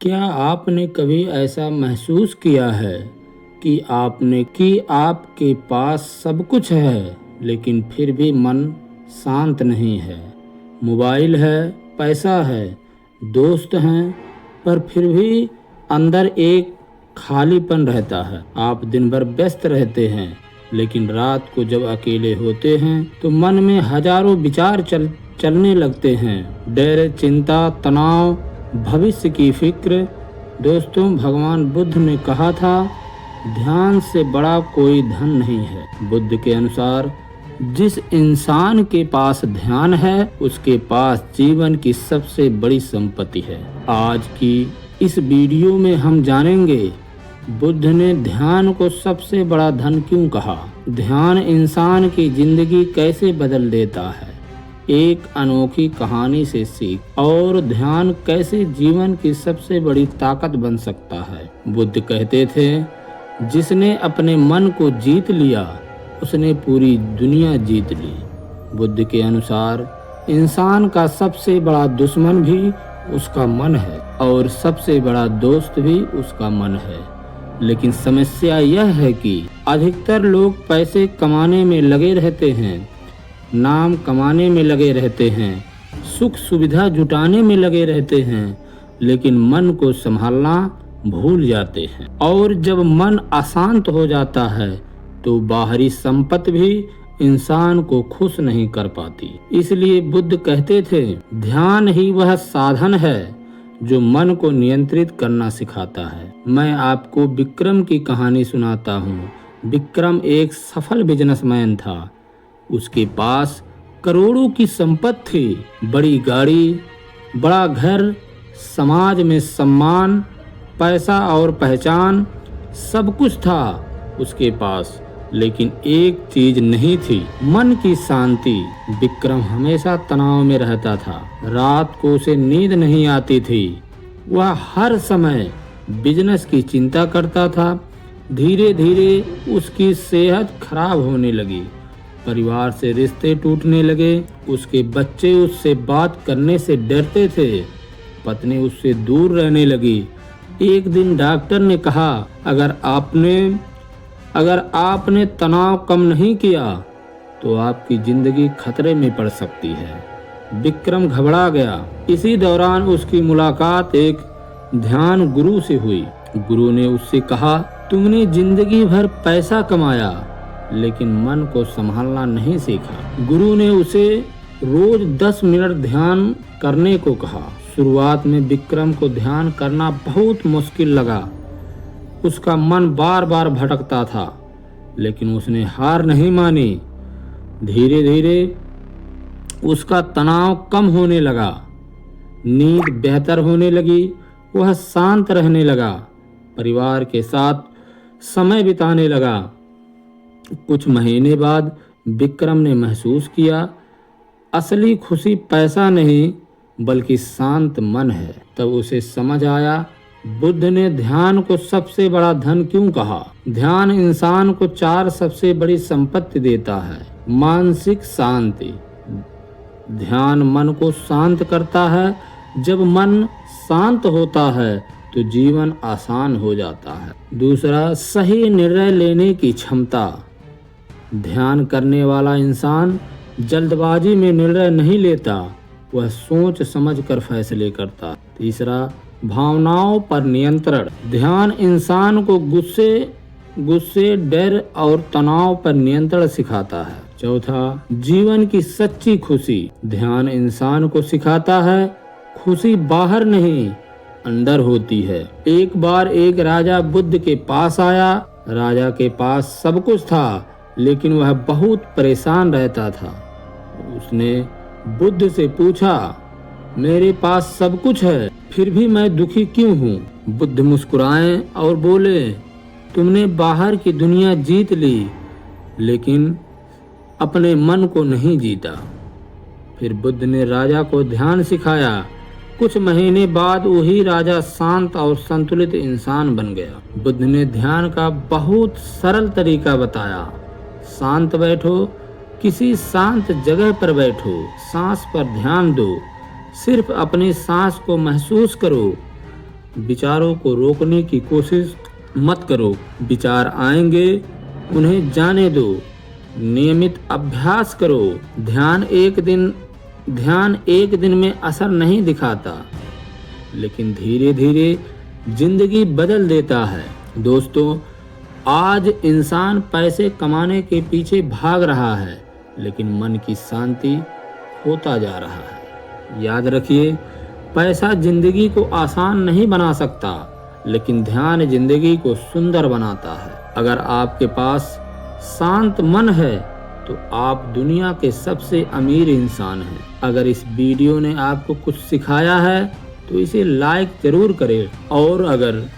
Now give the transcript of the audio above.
क्या आपने कभी ऐसा महसूस किया है कि आपके पास सब कुछ है लेकिन फिर भी मन शांत नहीं है? मोबाइल है, पैसा है, दोस्त हैं, पर फिर भी अंदर एक खालीपन रहता है। आप दिन भर व्यस्त रहते हैं, लेकिन रात को जब अकेले होते हैं तो मन में हजारों विचार चलने लगते हैं। डर, चिंता, तनाव, भविष्य की फिक्र। दोस्तों, भगवान बुद्ध ने कहा था, ध्यान से बड़ा कोई धन नहीं है। बुद्ध के अनुसार जिस इंसान के पास ध्यान है उसके पास जीवन की सबसे बड़ी संपत्ति है। आज की इस वीडियो में हम जानेंगे बुद्ध ने ध्यान को सबसे बड़ा धन क्यों कहा, ध्यान इंसान की जिंदगी कैसे बदल देता है, एक अनोखी कहानी से सीख, और ध्यान कैसे जीवन की सबसे बड़ी ताकत बन सकता है। बुद्ध कहते थे, जिसने अपने मन को जीत लिया उसने पूरी दुनिया जीत ली। बुद्ध के अनुसार इंसान का सबसे बड़ा दुश्मन भी उसका मन है और सबसे बड़ा दोस्त भी उसका मन है। लेकिन समस्या यह है कि अधिकतर लोग पैसे कमाने में लगे रहते हैं, नाम कमाने में लगे रहते हैं, सुख सुविधा जुटाने में लगे रहते हैं, लेकिन मन को संभालना भूल जाते हैं। और जब मन अशांत हो जाता है तो बाहरी संपत्ति भी इंसान को खुश नहीं कर पाती। इसलिए बुद्ध कहते थे, ध्यान ही वह साधन है जो मन को नियंत्रित करना सिखाता है। मैं आपको विक्रम की कहानी सुनाता हूँ। विक्रम एक सफल बिजनेसमैन था। उसके पास करोड़ों की संपत्ति थी, बड़ी गाड़ी, बड़ा घर, समाज में सम्मान, पैसा और पहचान, सब कुछ था उसके पास। लेकिन एक चीज नहीं थी, मन की शांति। विक्रम हमेशा तनाव में रहता था, रात को उसे नींद नहीं आती थी। वह हर समय बिजनेस की चिंता करता था। धीरे धीरे उसकी सेहत खराब होने लगी, परिवार से रिश्ते टूटने लगे, उसके बच्चे उससे बात करने से डरते थे, पत्नी उससे दूर रहने लगी। एक दिन डॉक्टर ने कहा, अगर आपने तनाव कम नहीं किया तो आपकी जिंदगी खतरे में पड़ सकती है। विक्रम घबरा गया। इसी दौरान उसकी मुलाकात एक ध्यान गुरु से हुई। गुरु ने उससे कहा, तुमने जिंदगी भर पैसा कमाया लेकिन मन को संभालना नहीं सीखा। गुरु ने उसे रोज 10 मिनट ध्यान करने को कहा। शुरुआत में विक्रम को ध्यान करना बहुत मुश्किल लगा। उसका मन बार बार भटकता था, लेकिन उसने हार नहीं मानी। धीरे धीरे उसका तनाव कम होने लगा, नींद बेहतर होने लगी, वह शांत रहने लगा, परिवार के साथ समय बिताने लगा। कुछ महीने बाद विक्रम ने महसूस किया, असली खुशी पैसा नहीं बल्कि शांत मन है। तब उसे समझ आया, बुद्ध ने ध्यान को सबसे बड़ा धन क्यों कहा। ध्यान इंसान को 4 सबसे बड़ी संपत्ति देता है। मानसिक शांति, ध्यान मन को शांत करता है। जब मन शांत होता है तो जीवन आसान हो जाता है। दूसरा, सही निर्णय लेने की क्षमता, ध्यान करने वाला इंसान जल्दबाजी में निर्णय नहीं लेता, वह सोच समझ कर फैसले करता। तीसरा, भावनाओं पर नियंत्रण, ध्यान इंसान को गुस्से, डर और तनाव पर नियंत्रण सिखाता है। चौथा, जीवन की सच्ची खुशी, ध्यान इंसान को सिखाता है खुशी बाहर नहीं अंदर होती है। एक बार एक राजा बुद्ध के पास आया। राजा के पास सब कुछ था, लेकिन वह बहुत परेशान रहता था। उसने बुद्ध से पूछा, मेरे पास सब कुछ है फिर भी मैं दुखी क्यों हूँ? बुद्ध मुस्कुराए और बोले, तुमने बाहर की दुनिया जीत ली लेकिन अपने मन को नहीं जीता। फिर बुद्ध ने राजा को ध्यान सिखाया। कुछ महीने बाद वही राजा शांत और संतुलित इंसान बन गया। बुद्ध ने ध्यान का बहुत सरल तरीका बताया। शांत बैठो, किसी शांत जगह पर बैठो, सांस पर ध्यान दो, सिर्फ अपनी सांस को महसूस करो। विचारों को रोकने की कोशिश मत करो। विचार आएंगे, उन्हें जाने दो। नियमित अभ्यास करो। ध्यान एक दिन में असर नहीं दिखाता, लेकिन धीरे धीरे जिंदगी बदल देता है। दोस्तों, आज इंसान पैसे कमाने के पीछे भाग रहा है, लेकिन मन की शांति खोता जा रहा है। याद रखिए, पैसा जिंदगी को आसान नहीं बना सकता, लेकिन ध्यान जिंदगी को सुंदर बनाता है। अगर आपके पास शांत मन है तो आप दुनिया के सबसे अमीर इंसान हैं। अगर इस वीडियो ने आपको कुछ सिखाया है तो इसे लाइक जरूर करें, और अगर